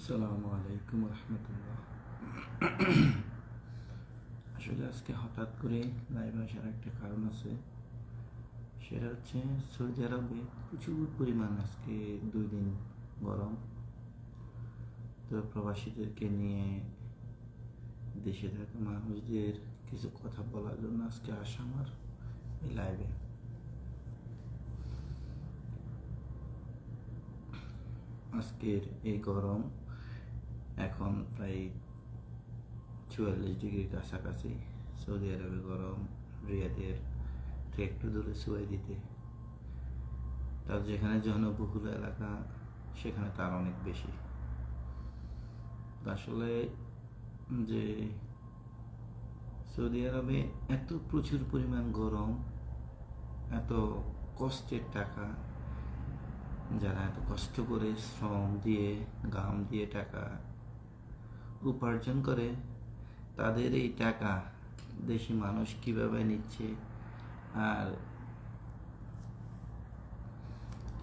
আসসালামু আলাইকুম রহমতুল্লাহ। আসলে আজকে হঠাৎ করে লাইভ আসার একটা কারণ আছে। সেটা হচ্ছে সৌদি আরবে প্রচুর পরিমাণ আজকে 2 দিন গরম। তো প্রবাসীদেরকে নিয়ে দেশে থাকা মানুষদের কিছু কথা বলার জন্য আজকে আসা আমার এই লাইভে। আজকের এই গরম এখন প্রায় 44 ডিগ্রির কাছাকাছি। সৌদি আরবে গরম, রিয়াদের থেকে একটু দূরে সুয়েদিতে, তার যেখানে জনবহুল এলাকা সেখানে তার অনেক বেশি। আসলে যে সৌদি আরবে এত প্রচুর পরিমাণ গরম, এত কষ্টের টাকা, যারা এত কষ্ট করে শ্রম দিয়ে ঘাম দিয়ে টাকা উপার্জন করে, তাদের এই টাকা দেশি মানুষ কিভাবে নিচ্ছে আর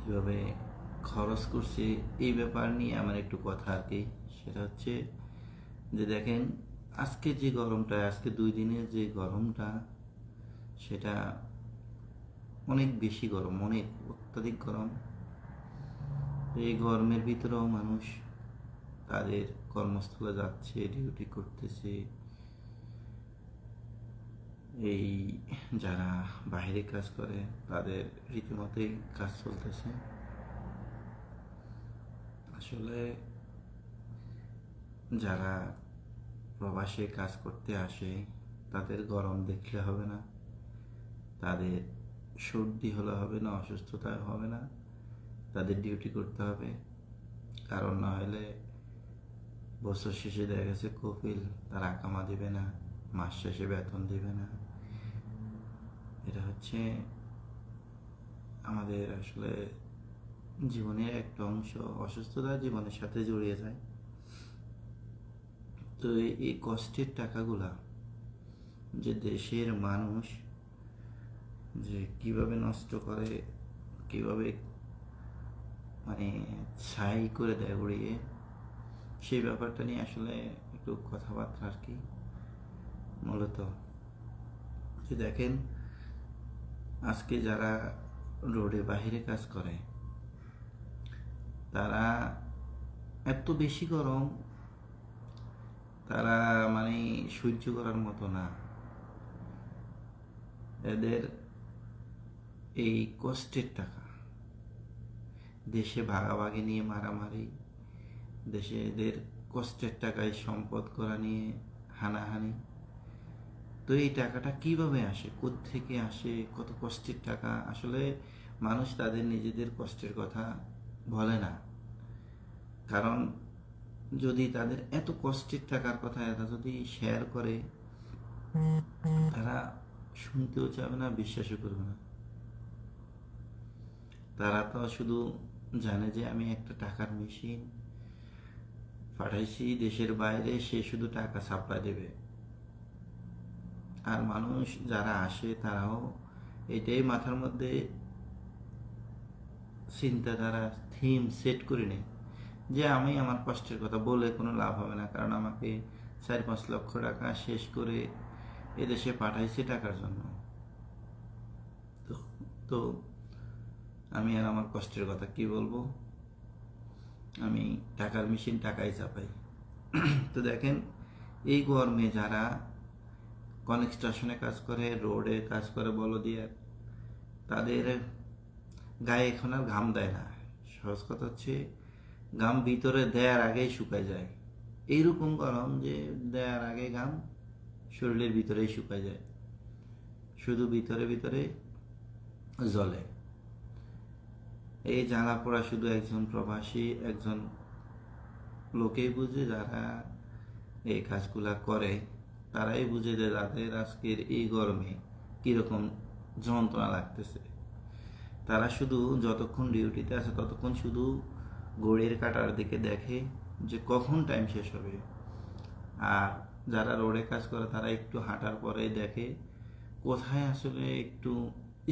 কিভাবে খরচ করছে, এই ব্যাপার নিয়ে আমার একটু কথা আর কি। সেটা হচ্ছে যে দেখেন, আজকে যে গরমটা, আজকে 2 দিনের যে গরমটা, সেটা অনেক বেশি গরম, অনেক অত্যাধিক গরম। এই গরমের ভিতরেও মানুষ তাদের কর্মস্থলে যাচ্ছে, ডিউটি করতেছে। এই যারা বাইরে কাজ করে তাদের রীতিমতোই কাজ চলতেছে। আসলে যারা প্রবাসে কাজ করতে আসে তাদের গরম দেখলে হবে না, তাদের সর্দি হলে হবে না, অসুস্থতা হবে না, তাদের ডিউটি করতে হবে। কারণ না হলে বছর শেষে দেখা গেছে কফিল তার আকামা দেবে না, মাস শেষে বেতন দেবে না। এটা হচ্ছে আমাদের আসলে জীবনের একটা অংশ। অসুস্থতা জীবনের সাথে জড়িয়ে যায়। তো এই কষ্টের টাকাগুলা যে দেশের মানুষ যে কিভাবে নষ্ট করে, কিভাবে মানে ছাই করে দেয় উড়িয়ে, সেই ব্যাপারটা নিয়ে আসলে একটু কথাবার্তা আর কি। মূলত যে দেখেন, আজকে যারা রোডে বাহিরে কাজ করে তারা এত বেশি গরম, তারা মানে সহ্য করার মতো না। এদের এই কষ্টের টাকা দেশে ভাগাভাগি নিয়ে মারামারি, দেশে এদের কষ্টের টাকায় সম্পদ করা নিয়ে হানাহানি। তো এই টাকাটা কিভাবে আসে, কোত্থেকে আসে, কত কষ্টের টাকা, আসলে মানুষ তাদের নিজেদের কষ্টের কথা বলে না। কারণ যদি তাদের এত কষ্টের টাকার কথা এরা যদি শেয়ার করে, তারা শুনতেও চাবে না, বিশ্বাসও করবে না। তারা তো শুধু জানে যে আমি একটা টাকার মেশিন পাঠাইছি দেশের বাইরে, সে শুধু টাকা সাপ্লাই দেবে। আর মানুষ যারা আসে তারাও এটাই মাথার মধ্যে চিন্তাধারা থিম সেট করে নেয় যে আমি আমার কষ্টের কথা বলে কোনো লাভ হবে না, কারণ আমাকে 4-5 লক্ষ টাকা শেষ করে এদেশে পাঠাইছে টাকার জন্য। তো তো আমি আর আমার কষ্টের কথা কি বলবো, আমি টাকার মেশিন টাকাই চাপাই। তো দেখেন, এই গরমে যারা কনস্ট্রাকশনে কাজ করে, রোডে কাজ করে, বলো দিয়ে, তাদের গায়ে এখন আর ঘাম দেয় না। সহজ কথা হচ্ছে, ঘাম ভিতরে দেওয়ার আগেই শুকায় যায়। এইরকম গরম যে দেওয়ার আগে ঘাম শরীরের ভিতরেই শুকায় যায়, শুধু ভিতরে ভিতরে জ্বলে। এই জ্বালা পোড়া শুধু একজন প্রবাসী, একজন লোকেই বুঝে, যারা এই কাজগুলা করে তারাই বুঝে যে তাদের আজকের এই গরমে কীরকম যন্ত্রণা লাগতেছে। তারা শুধু যতক্ষণ ডিউটিতে আছে ততক্ষণ শুধু ঘড়ির কাঁটার দিকে দেখে যে কখন টাইম শেষ হবে। আর যারা রোডে কাজ করে তারা একটু হাঁটার পরেই দেখে কোথায় আসলে একটু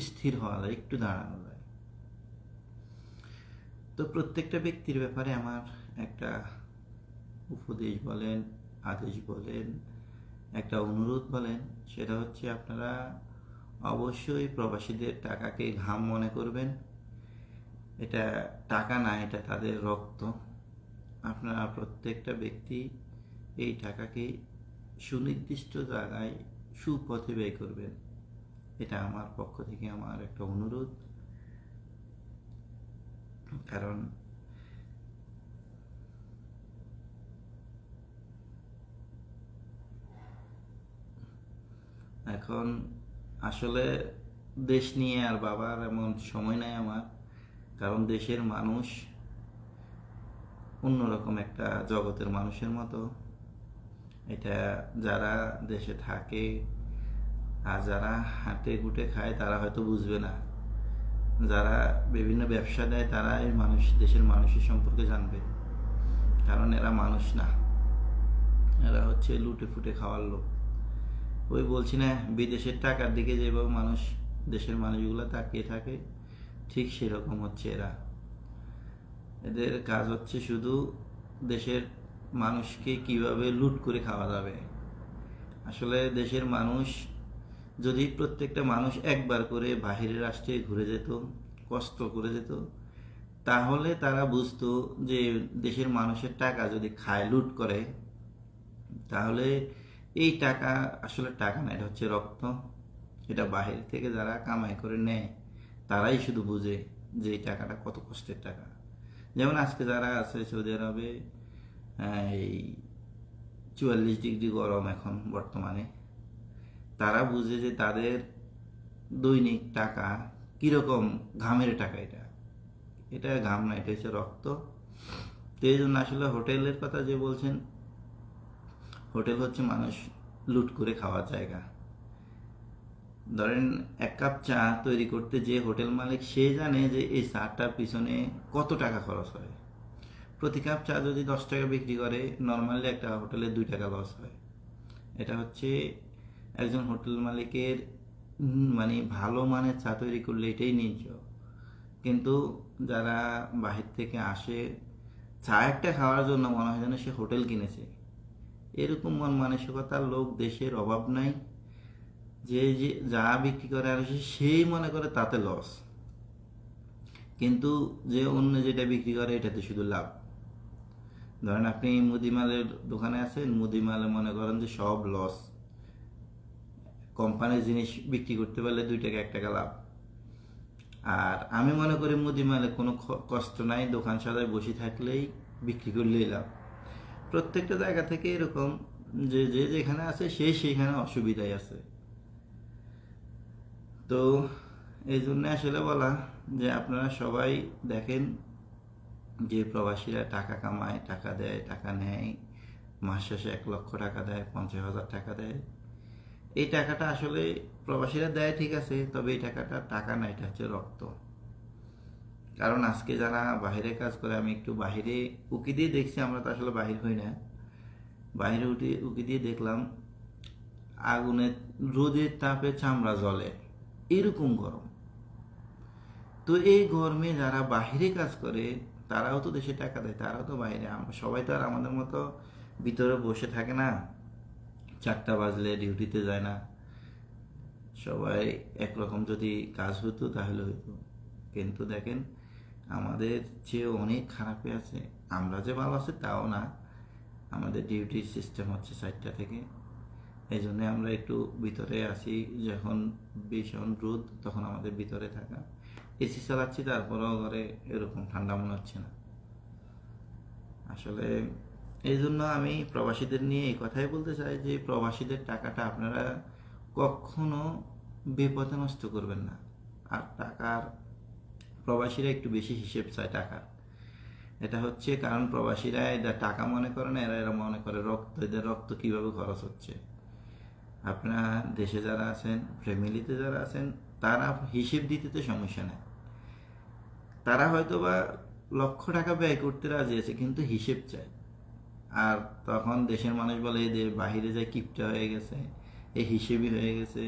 স্থির হওয়া যায়, একটু দাঁড়ানো যায়। তো প্রত্যেকটা ব্যক্তির ব্যাপারে আমার একটা উপদেশ বলেন, আদেশ বলেন, একটা অনুরোধ বলেন, সেটা হচ্ছে আপনারা অবশ্যই প্রবাসীদের টাকাকে ঘাম মনে করবেন। এটা টাকা না, এটা তাদের রক্ত। আপনারা প্রত্যেকটা ব্যক্তি এই টাকাকে সুনির্দিষ্ট জায়গায় সুপথে ব্যয় করবেন। এটা আমার পক্ষ থেকে আমার একটা অনুরোধ। কারণ এখন আসলে দেশ নিয়ে আর বাবার এমন সময় নাই আমার। কারণ দেশের মানুষ অন্যরকম একটা জগতের মানুষের মতো। এটা যারা দেশে থাকে আর যারা হাঁটে ঘুটে খায় তারা হয়তো বুঝবে না। যারা বিভিন্ন ব্যবসা দেয় তারা এই দেশের মানুষের সম্পর্কে জানবে। কারণ এরা মানুষ না, এরা হচ্ছে লুটে ফুটে খাওয়ার লোক। ওই বলছি না, বিদেশের টাকার দিকে যেভাবে মানুষ, দেশের মানুষগুলো তাকিয়ে থাকে, ঠিক সেরকম হচ্ছে এরা। এদের কাজ হচ্ছে শুধু দেশের মানুষকে কিভাবে লুট করে খাওয়া যাবে। আসলে দেশের মানুষ যদি প্রত্যেকটা মানুষ একবার করে বাহিরের রাষ্ট্রে ঘুরে যেত, কষ্ট করে যেত, তাহলে তারা বুঝতো যে দেশের মানুষের টাকা যদি খায়, লুট করে, তাহলে এই টাকা আসলে টাকা না, এটা হচ্ছে রক্ত। এটা বাহির থেকে যারা কামাই করে নেয় তারাই শুধু বুঝে যে এই টাকাটা কত কষ্টের টাকা। যেমন আজকে যারা আছে সৌদি আরবে, এই 44 ডিগ্রি গরম এখন বর্তমানে, তারা বুঝে যে তাদের দৈনিক টাকা কিরকম ঘামের টাকা। এটা এটা ঘাম না, এটা হচ্ছে রক্ত। তো এই জন্য আসলে হোটেলের কথা যে বলছেন, হোটেল হচ্ছে মানুষ লুট করে খাওয়ার জায়গা। ধরেন এক কাপ চা তৈরি করতে যে হোটেল মালিক, সে জানে যে এই চাটার পিছনে কত টাকা খরচ হয়। প্রতি কাপ চা যদি 10 টাকা বিক্রি করে, নর্মালি একটা হোটেলে 2 টাকা লস হয়। এটা হচ্ছে একজন হোটেল মালিকের মানে ভালো মানের চা তৈরি করলে এটাই ন্যায্য। কিন্তু যারা বাহির থেকে আসে চা একটা খাওয়ার জন্য, মনে হয় যেন সে হোটেল কিনেছে। এরকম মন মানসিকতার লোক দেশের অভাব নাই। যে যে যা বিক্রি করে আর সেই মনে করে তাতে লস, কিন্তু যে অন্য যেটা বিক্রি করে এটাতে শুধু লাভ। ধরেন আপনি মুদিমালের দোকানে আছেন, মুদিমালে মনে করেন যে সব লস। কোম্পানির জিনিস বিক্রি করতে পারলে 2 টাকা 1 টাকা লাভ। আর আমি মনে করি মুদিমালে কোনো কষ্ট নাই, দোকান সাজায় বসে থাকলেই, বিক্রি করলেই লাভ। প্রত্যেকটা জায়গা থেকে এরকম যে যে যেখানে আছে সে সেখানে অসুবিধায় আছে। তো এই জন্য আসলে বলা যে আপনারা সবাই দেখেন যে প্রবাসীরা টাকা কামায়, টাকা দেয়, টাকা নেয়, মাস শেষে 1 লক্ষ টাকা দেয়, 50,000 টাকা দেয়। এই টাকাটা আসলে প্রবাসীরা দেয় ঠিক আছে, তবে এই টাকাটা টাকা না, এটা হচ্ছে রক্ত। কারণ আজকে যারা বাহিরে কাজ করে, আমি একটু বাহিরে উকি দিয়ে দেখছি, আমরা তো আসলে বাহির হই না, বাহিরে উকি দিয়ে দেখলাম আগুনের রোদের তাপে চামড়া জ্বলে, এরকম গরম। তো এই গরমে যারা বাহিরে কাজ করে তারাও তো দেশে টাকা দেয়, তারাও তো বাইরে। সবাই তো আর আমাদের মতো ভিতরে বসে থাকে না, 4টা বাজলে ডিউটিতে যায় না। সবাই একরকম যদি কাজ হতো তাহলে হইতো, কিন্তু দেখেন আমাদের চেয়ে অনেক খারাপে আছে। আমরা যে ভালো আছি তাও না, আমাদের ডিউটির সিস্টেম হচ্ছে 4টা থেকে। এই জন্য আমরা একটু ভিতরে আসি, যখন ভীষণ রোদ তখন আমাদের ভিতরে থাকা। এসি চালাচ্ছি তারপরেও ঘরে এরকম ঠান্ডা মনে হচ্ছে না। আসলে এই জন্য আমি প্রবাসীদের নিয়ে এই কথাই বলতে চাই যে প্রবাসীদের টাকাটা আপনারা কখনো বিপথে নষ্ট করবেন না। আর টাকার, প্রবাসীরা একটু বেশি হিসেব চায় টাকার। এটা হচ্ছে কারণ প্রবাসীরা এটা টাকা মনে করে না, এরা মনে করে রক্ত। এদের রক্ত কিভাবে খরচ হচ্ছে। আপনারা দেশে যারা আছেন, ফ্যামিলিতে যারা আছেন, তারা হিসেব দিতে তো সমস্যা নেই। তারা হয়তো বা লক্ষ টাকা ব্যয় করতে রাজি আছে, কিন্তু হিসেব চায়। আর তখন দেশের মানুষ বলে যে বাহিরে যায় কিপটা হয়ে গেছে, এ হিসেবই হয়ে গেছে,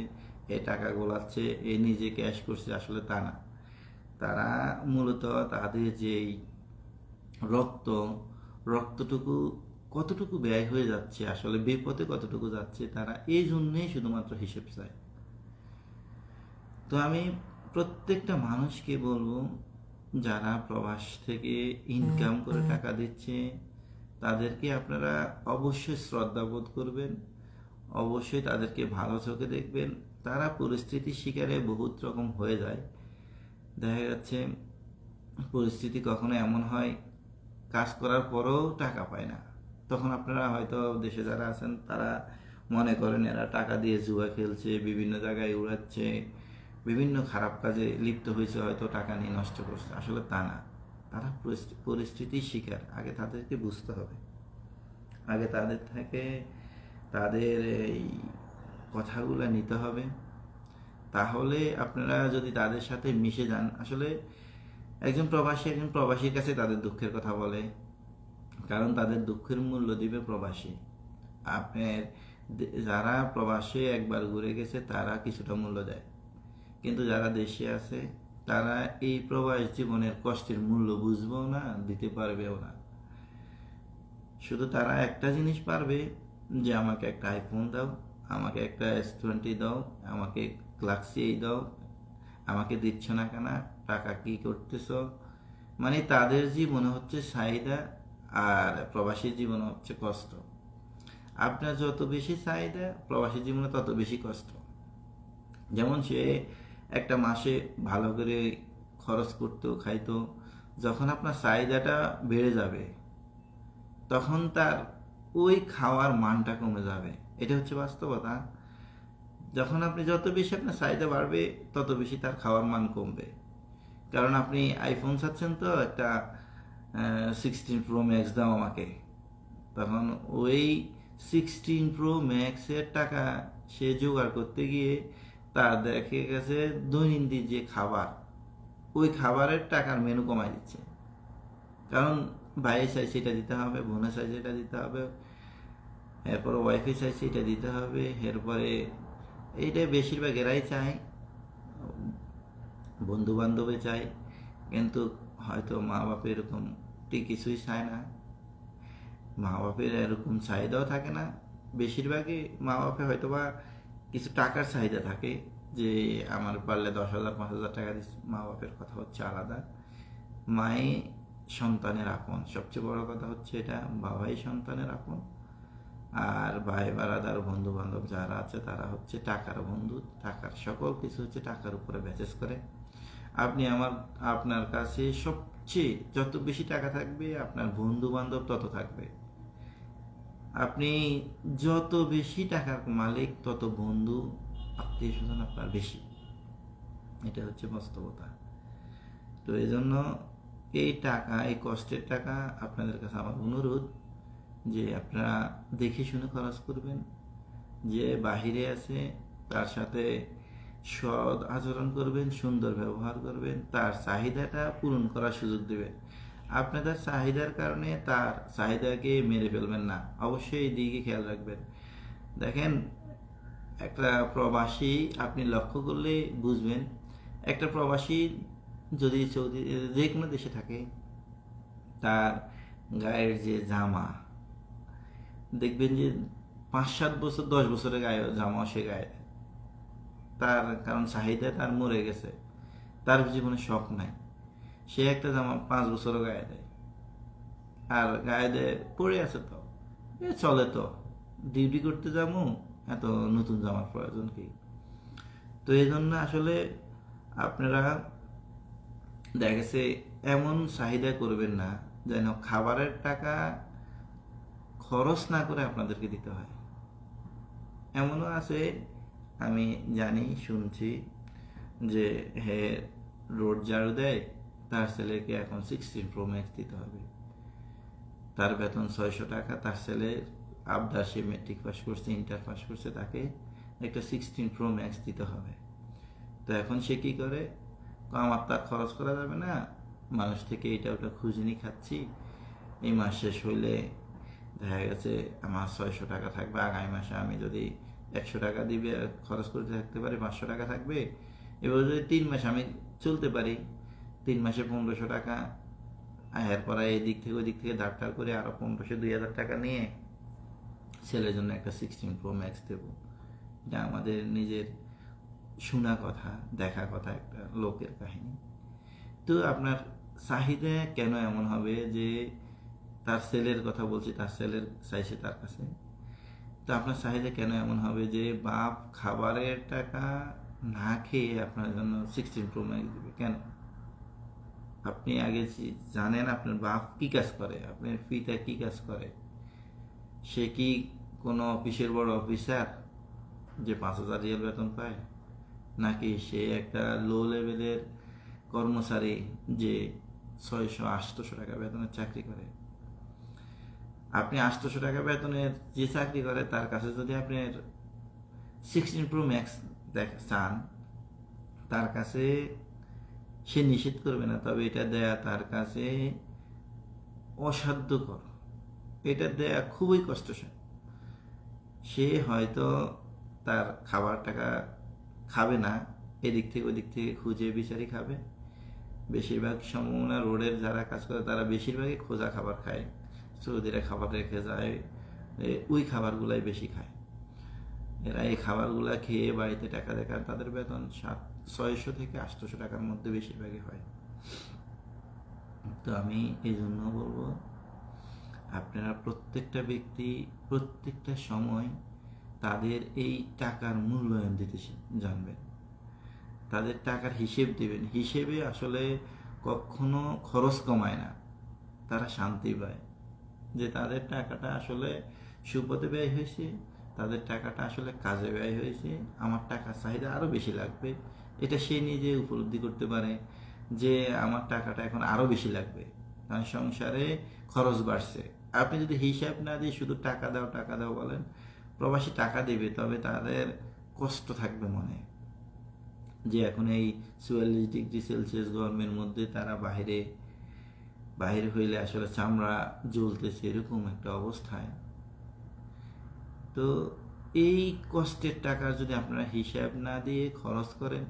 এ টাকা গোলাচ্ছে, এ নিজে ক্যাশ করছে। আসলে তা না। তারা মূলত তাদের যেই রক্তটুকু কতটুকু ব্যয় হয়ে যাচ্ছে, আসলে বিপদে কতটুকু যাচ্ছে, তারা এই জন্যেই শুধুমাত্র হিসেব চায়। তো আমি প্রত্যেকটা মানুষকে বলবো, যারা প্রবাস থেকে ইনকাম করে টাকা দিচ্ছে তাদেরকে আপনারা অবশ্যই শ্রদ্ধাবোধ করবেন, অবশ্যই তাদেরকে ভালো চোখে দেখবেন। তারা পরিস্থিতির শিকারে বহুত রকম হয়ে যায়। দেখা যাচ্ছে পরিস্থিতি কখনো এমন হয় কাজ করার পরেও টাকা পায় না, তখন আপনারা হয়তো দেশে যারা আছেন তারা মনে করেন এরা টাকা দিয়ে জুয়া খেলছে, বিভিন্ন জায়গায় উড়াচ্ছে, বিভিন্ন খারাপ কাজে লিপ্ত হয়েছে, হয়তো টাকা নিয়ে নষ্ট করছে। আসলে তা না, তারা পরিস্থিতির শিকার। আগে তাদেরকে বুঝতে হবে, আগে তাদের থেকে তাদের এই কথাগুলো নিতে হবে। তাহলে আপনারা যদি তাদের সাথে মিশে যান, আসলে একজন প্রবাসীর কাছে তাদের দুঃখের কথা বলে, কারণ তাদের দুঃখের মূল্য দিবে প্রবাসী। আপনার যারা প্রবাসে একবার ঘুরে গেছে তারা কিছুটা মূল্য দেয়, কিন্তু যারা দেশে আছে তারা এই প্রবাস জীবনের কষ্টের মূল্য বুঝবেও না, দিতে পারবেও না। শুধু তারা একটা জিনিস পারবে, যে আমাকে একটা আইফোন দাও, আমাকে একটা S20 দাও, আমাকে গ্যালাক্সি দাও, আমাকে দিচ্ছ না কেন, টাকা কি করতেছ। মানে তাদের জীবনে হচ্ছে চাহিদা, আর প্রবাসী জীবনে হচ্ছে কষ্ট। আপনার যত বেশি চাহিদা, প্রবাসী জীবনে তত বেশি কষ্ট। যেমন সে একটা মাসে ভালো করে খরচ করতো, খাইতো, যখন আপনার চাহিদাটা বেড়ে যাবে তখন তার ওই খাওয়ার মানটা কমে যাবে। এটা হচ্ছে বাস্তবতা। যখন আপনি যত বেশি আপনার চাহিদা বাড়বে তত বেশি তার খাওয়ার মান কমবে। কারণ আপনি আইফোন চাচ্ছেন, তো একটা 16 Pro Max দাও আমাকে, তখন ওই 16 Pro Max-এর টাকা সে জোগাড় করতে গিয়ে তার দেখে গেছে দৈনন্দিন যে খাবার, ওই খাবারের টাকার মেনু কমাই দিচ্ছে। কারণ ভাইয়ের চাইছে এটা দিতে হবে, বোনের চাইছে এটা দিতে হবে, এরপরে ওয়াইফের চাইছে এটা দিতে হবে, এরপরে এইটা বেশিরভাগ এরাই চায়, বন্ধু বান্ধবে চায়, কিন্তু হয়তো মা বাপের এরকম কিছুই চায় না। মা বাপের এরকম চাহিদাও থাকে না। বেশিরভাগই মা বাপের হয়তো বা কিছু টাকার চাহিদা থাকে, যে আমার পারলে 10,000 5,000 টাকা দিচ্ছে। মা বাপের কথা হচ্ছে আলাদা। মাই সন্তানের আপন, সবচেয়ে বড় কথা হচ্ছে এটা, বাবাই সন্তানের আপন। আর ভাই বারাদার বন্ধু বান্ধব যারা আছে তারা হচ্ছে টাকার বন্ধু। টাকার সকল কিছু হচ্ছে টাকার উপরে বেসেস করে। আপনার কাছে সবচেয়ে যত বেশি টাকা থাকবে, আপনার বন্ধু বান্ধব তত থাকবে। আপনি যত বেশি টাকার মালিক, তত বন্ধু আত্মীয় স্বজন আপনার বেশি। এটা হচ্ছে বাস্তবতা। তো এই জন্য এই টাকা, এই কষ্টের টাকা, আপনাদের কাছে আমার অনুরোধ যে আপনারা দেখে শুনে খরচ করবেন। যে বাহিরে আছে তার সাথে সৎ আচরণ করবেন, সুন্দর ব্যবহার করবেন, তার চাহিদাটা পূরণ করার সুযোগ দেবেন। আপনাদের চাহিদার কারণে তার চাহিদাকে মেরে ফেলবেন না, অবশ্যই এই দিকে খেয়াল রাখবেন। দেখেন, একটা প্রবাসী আপনি লক্ষ্য করলে বুঝবেন, একটা প্রবাসী যদি যে কোনো দেশে থাকে, তার গায়ের যে জামা দেখবেন যে 5-7 বছর 10 বছরের গায়ে জামা সে গায়ে, তার কারণ চাহিদা তার মরে গেছে, তার জীবনে শখ নাই। সে একটা জামা 5 বছরও গায়ে দেয়, আর গায়ে দেয় পড়ে আছে, তো চলে, তো ডিউটি করতে যাবো, এত নতুন জামার প্রয়োজন কি। তো এই জন্য আসলে আপনারা দেখা গেছে এমন চাহিদা করবেন না যেন খাবারের টাকা খরচ না করে আপনাদেরকে দিতে হয়। এমনও আছে, আমি জানি, শুনছি যে হে রোড ঝাড়ু দেয়, তার ছেলেকে এখন 16 Pro Max দিতে হবে। তার বেতন 600 টাকা, তার ছেলের আবদার, সে মেট্রিক পাস করছে, ইন্টার পাস করছে, তাকে একটা 16 Pro Max দিতে হবে। তো এখন সে কি করে, আমার তার খরচ করা যাবে না, মানুষ থেকে এটা ওটা খুঁজনি খাচ্ছি, এই মাস শেষ হইলে দেখা গেছে আমার 600 টাকা থাকবে, আগামী মাসে আমি যদি 100 টাকা দিবে খরচ করতে থাকতে পারি, 500 টাকা থাকবে। এবার যদি 3 মাস আমি চলতে পারি, 3 মাসে 1500 টাকা এরপর এদিক থেকে ওই দিক থেকে ধার করে আরও 1500-2000 টাকা নিয়ে ছেলের জন্য একটা 16 Pro Max দেবো। এটা আমাদের নিজের শোনা কথা, দেখা কথা, একটা লোকের কাহিনী। তো আপনার চাহিদা কেন এমন হবে যে তার ছেলের কথা বলছি, তার ছেলের চাইছে তার কাছে, তো আপনার চাহিদা কেন এমন হবে যে বাপ খাবারের টাকা না খেয়ে আপনার জন্য 16 Pro Max দেবে কেন? আপনি আগে জানেন আপনার বাপ কি কাজ করে, আপনার পিতা কি কাজ করে? সে কি কোনো অফিসের বড় অফিসার যে 5000 রিয়াল বেতন পায়, নাকি সে একটা লো লেভেলের কর্মচারী যে 600-800 টাকা বেতনের চাকরি করে? আপনি 800 টাকা বেতনের যে চাকরি করে তার কাছে যদি আপনার 16 Pro Max চান, তার কাছে সে নিষেধ করবে না, তবে এটা দেয়া তার কাছে অসাধ্যকর, এটা দেয়া খুবই কষ্টসাধ্য। সে হয়তো তার খাবার টাকা খাবে না, এদিক থেকে ওদিক থেকে খুঁজে বিচারি খাবে। বেশিরভাগ সম্ভাবনা রোডের যারা কাজ করে তারা বেশিরভাগই খোঁজা খাবার খায়, সৌদিরা খাবার রেখে যায়, ওই খাবারগুলাই বেশি খায়। এরা এই খাবারগুলা খেয়ে বাড়িতে টাকা দেখার তাদের বেতন 600 থেকে 800 টাকার মধ্যে বেশিরভাগই হয়। তো আমি এই জন্য বলবো, আপনারা প্রত্যেকটা ব্যক্তি প্রত্যেকটা সময় তাদের এই টাকার মূল্যায়ন দিতে জানবেন, তাদের টাকার হিসেব দিবেন। হিসেবে আসলে কখনো খরচ কমায় না, তারা শান্তি পায় যে তাদের টাকাটা আসলে সুপথে ব্যয় হয়েছে, তাদের টাকাটা আসলে কাজে ব্যয় হয়েছে, আমার টাকার চাহিদা আরও বেশি লাগবে, এটা সে নিজে উপলব্ধি করতে পারে যে আমার টাকাটা এখন আরও বেশি লাগবে, কারণ সংসারে খরচ বাড়ছে। আপনি যদি হিসাব না দিয়ে শুধু টাকা দাও বলেন, প্রবাসী টাকা দেবে, তবে তাদের কষ্ট থাকবে মনে যে এখন এই 44 ডিগ্রি সেলসিয়াস গরমের মধ্যে তারা বাহিরে হইলে আসলে চামড়া জ্বলতেছে, এরকম একটা অবস্থায়। তো এই কষ্টের টাকা যদি আপনারা হিসাব না দিয়ে খরচ করেন,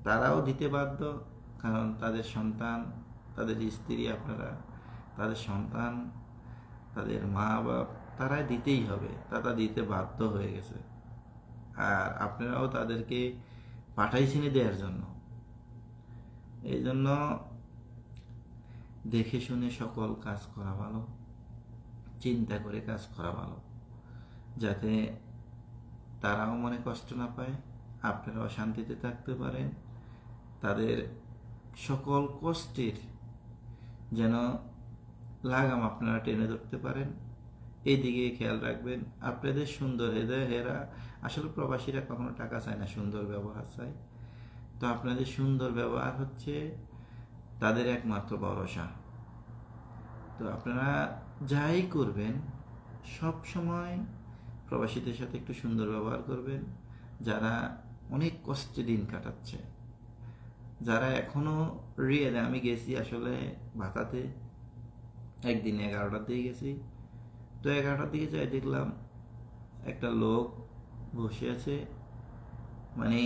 তারাও দিতে বাধ্য, কারণ তাদের সন্তান, তাদের স্ত্রী, আপনারা তাদের সন্তান, তাদের মা বাপ, তারা দিতেই হবে, তারা দিতে বাধ্য হয়ে গেছে। আর আপনারাও তাদেরকে পাঠাইছেন দেওয়ার জন্য। এই জন্য দেখে শুনে সকল কাজ করা ভালো, চিন্তা করে কাজ করা ভালো, যাতে তারাও মনে কষ্ট না পায়, আপনারাও শান্তিতে থাকতে পারেন। তাদের সকল কষ্টের যেন লাগাম আপনারা টেনে ধরতে পারেন, এইদিকে খেয়াল রাখবেন। আপনাদের সুন্দর হেরা আসলে প্রবাসীরা কখনো টাকা চায় না, সুন্দর ব্যবহার চায়। তো আপনাদের সুন্দর ব্যবহার হচ্ছে তাদের একমাত্র ভরসা। তো আপনারা যাই করবেন সব সময় প্রবাসীদের সাথে একটু সুন্দর ব্যবহার করবেন, যারা অনেক কষ্টে দিন কাটাচ্ছে, যারা এখনো রিয়েলে। আমি গেছি আসলে ভাতাতে, একদিন 11টার দিকে গেছি, তো 11টার দিকে যাই দেখলাম একটা লোক বসে আছে, মানে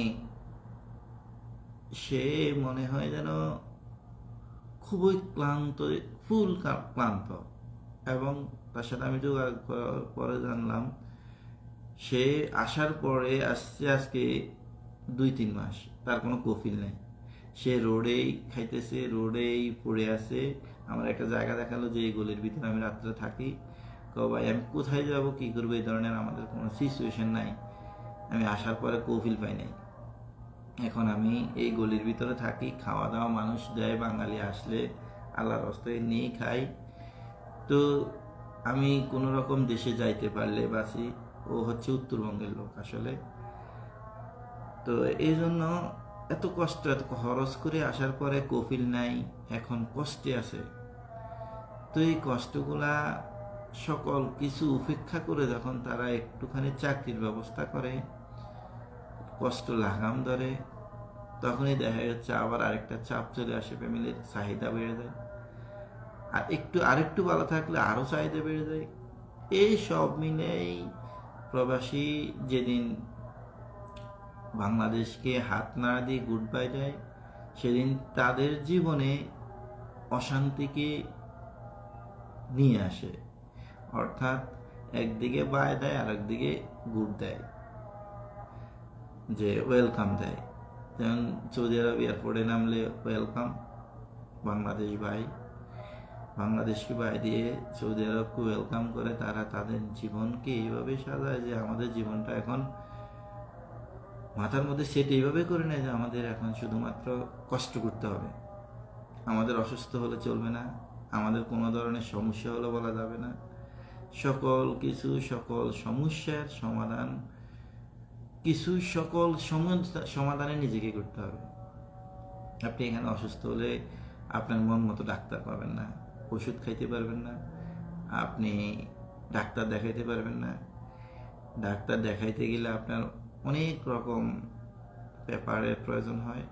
সে মনে হয় যেন খুবই ক্লান্ত, ফুল ক্লান্ত। এবং তার সাথে আমি তো পরে জানলাম সে আসার পরে আসছে আজকে 2-3 মাস, তার কোনো কফিল নেই, সে রোডেই খাইতেছে, রোডেই পড়ে আছে। আমার একটা জায়গা দেখালো যে এই গলির ভিতরে আমি রাত্রে থাকি। ভাই আমি কোথায় যাব, কি করবো, এই ধরনের আমাদের কোনো সিচুয়েশন নাই। আমি আসার পরে কফিল পাই নাই, এখন আমি এই গলির ভিতরে থাকি, খাওয়া দাওয়া মানুষ দেয়, বাঙালি আসলে আল্লাহর রাস্তায় নিয়ে খাই। তো আমি কোনো রকম দেশে যাইতে পারলে বাঁচি। ও হচ্ছে উত্তরবঙ্গের লোক আসলে। তো এই জন্য এত কষ্ট, এত খরচ করে আসার পরে কফিল নাই, এখন কষ্টে আছে। তো এই কষ্টগুলা সকল কিছু উপেক্ষা করে যখন তারা একটুখানি চাকরির ব্যবস্থা করে, কষ্ট লাগাম ধরে, তখনই দেখা যাচ্ছে আবার আরেকটা চাপ চলে আসে, ফ্যামিলির চাহিদা বেড়ে যায়, আর আরেকটু ভালো থাকলে আরও চাহিদা বেড়ে যায়। এই সব মিলেই প্রবাসী যেদিন বাংলাদেশকে হাত না দিয়ে গুড বাই দেয়, সেদিন তাদের জীবনে অশান্তিকে নিয়ে আসে, অর্থাৎ একদিকে বায় দেয় আর একদিকে গুড দেয়, যে ওয়েলকাম দেয়। যেমন সৌদি আরব এয়ারপোর্টে নামলে ওয়েলকাম বাংলাদেশ ভাই, বাংলাদেশকে ভাই দিয়ে সৌদি আরবকে ওয়েলকাম করে। তারা তাদের জীবনকে এইভাবে সাজায় যে আমাদের জীবনটা এখন মাথার মধ্যে সেট এইভাবে করে নেয় যে আমাদের এখন শুধুমাত্র কষ্ট করতে হবে, আমাদের অসুস্থ হলে চলবে না, আমাদের কোনো ধরনের সমস্যা হলে বলা যাবে না, সকল কিছু সকল সমস্যার সমাধান কিছু সকল সমাধানে নিজেকে করতে হবে। আপনি এখানে অসুস্থ হলে আপনার মন মতো ডাক্তার পাবেন না, ওষুধ খাইতে পারবেন না, আপনি ডাক্তার দেখাইতে পারবেন না। ডাক্তার দেখাইতে গেলে আপনার অনেক রকম পেপারের প্রয়োজন হয়।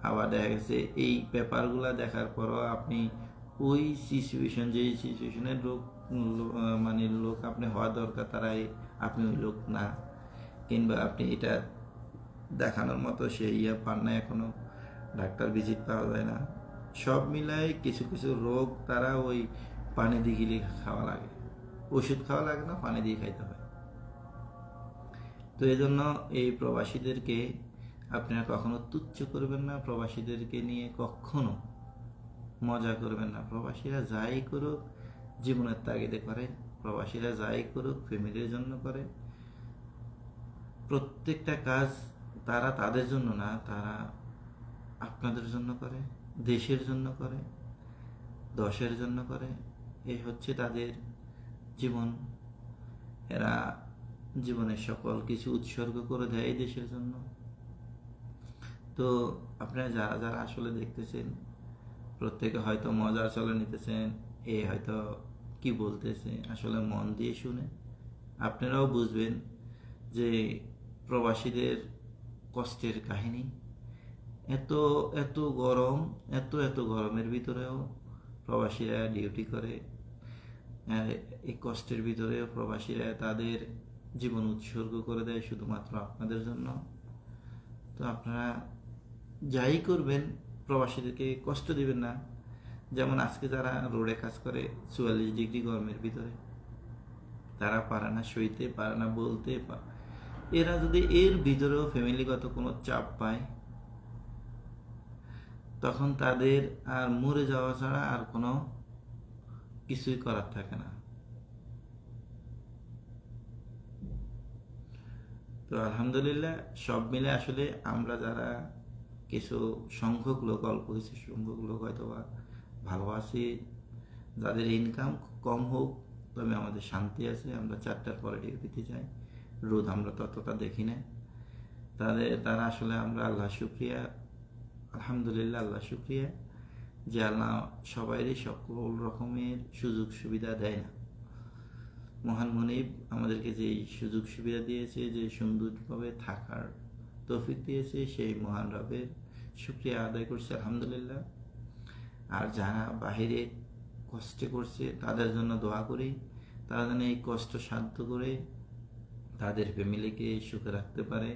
আবার দেখা গেছে এই পেপারগুলো দেখার পরও আপনি ওই সিচুয়েশন, যেই সিচুয়েশনের মানে লোক আপনি হওয়া দরকার, তারাই আপনি ওই লোক না, কিংবা আপনি এটা দেখানোর মতো সেই পান না, এখনো ডাক্তার ভিজিট পাওয়া যায় না। সব মিলাই কিছু কিছু রোগ তারা ওই পানি দিয়ে গিলে খাওয়া লাগে, ওষুধ খাওয়া লাগে না, পানি দিয়ে খাইতে হয়। তো এই জন্য এই প্রবাসীদেরকে আপনারা কখনো তুচ্ছ করবেন না, প্রবাসীদেরকে নিয়ে কখনো মজা করবেন না। প্রবাসীরা যাই করুক জীবনের তাগিদে করে, প্রবাসীরা যাই করুক ফ্যামিলির জন্য করে। প্রত্যেকটা কাজ তারা তাদের জন্য না, তারা আপনাদের জন্য করে, দেশের জন্য করে, দশের জন্য করে। এই হচ্ছে তাদের জীবন। এরা জীবনের সকল কিছু উৎসর্গ করে দেয় এই দেশের জন্য। তো আপনারা যারা যারা আসলে দেখতেছেন, প্রত্যেকে হয়তো মজার চলে নিতেছেন, এ হয়তো কি বলতেছে, আসলে মন দিয়ে শুনে আপনারাও বুঝবেন যে প্রবাসীদের কষ্টের কাহিনী। এত এত গরম, এত গরমের ভিতরেও প্রবাসীরা ডিউটি করে, এই কষ্টের ভিতরেও প্রবাসীরা তাদের জীবন উৎসর্গ করে দেয় শুধুমাত্র আপনাদের জন্য। তো আপনারা যাই করবেন প্রবাসীদেরকে কষ্ট দিবেন না। যেমন আজকে যারা রোডে কাজ করে 44 ডিগ্রি গরমের ভিতরে, তারা পারে না সইতে, পারে না বলতে, এরা যদি এর ভিতরেও ফ্যামিলিগত কোনো চাপ পায়, তখন তাদের আর মরে যাওয়া ছাড়া আর কোনো কিছুই করার থাকে না। তো আলহামদুলিল্লাহ সব মিলে আসলে আমরা যারা কিছু সংখ্যক লোক, অল্প কিছু সংখ্যক লোক হয়তো বা ভালো আছি, যাদের ইনকাম কম হোক তবে আমাদের শান্তি আছে, আমরা 4টার পরে ডিউটিতে যাই, রোদ আমরা ততটা দেখি না। তারা আসলে আমরা আল্লাহ শুকরিয়া, আলহামদুলিল্লাহ আল্লাহ শুকরিয়া যে আল্লাহ সবাইরই সকল রকমের সুযোগ সুবিধা দেয় না। মহান মনিব আমাদেরকে যে সুযোগ সুবিধা দিয়েছে, যে সুন্দরভাবে থাকার তৌফিক দিয়েছে, সেই মহান রবের শুকরিয়া আদায় করছে আলহামদুলিল্লাহ। আর যারা বাহিরে কষ্টে করছে তাদের জন্য দোয়া করি, তারা যেন এই কষ্ট সাধ্য করে তাদের ফ্যামিলিকে সুখে রাখতে পারে,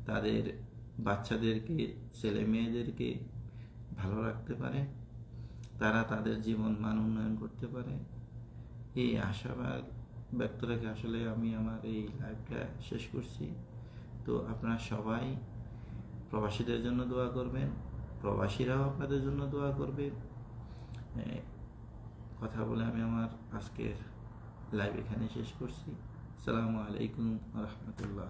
তাদের বাচ্চাদেরকে, ছেলে মেয়েদেরকে ভালো রাখতে পারে, তারা তাদের জীবন মান উন্নয়ন করতে পারে। এই আশাবাদ ব্যক্ত রেখে আসলে আমি আমার এই লাইভটা শেষ করছি। তো আপনারা সবাই প্রবাসীদের জন্য দোয়া করবেন, প্রবাসীরাও আপনাদের জন্য দোয়া করবে। কথা বলে আমি আমার আজকের লাইভ এখানে শেষ করছি। আসসালামু আলাইকুম ওয়া রাহমাতুল্লাহ।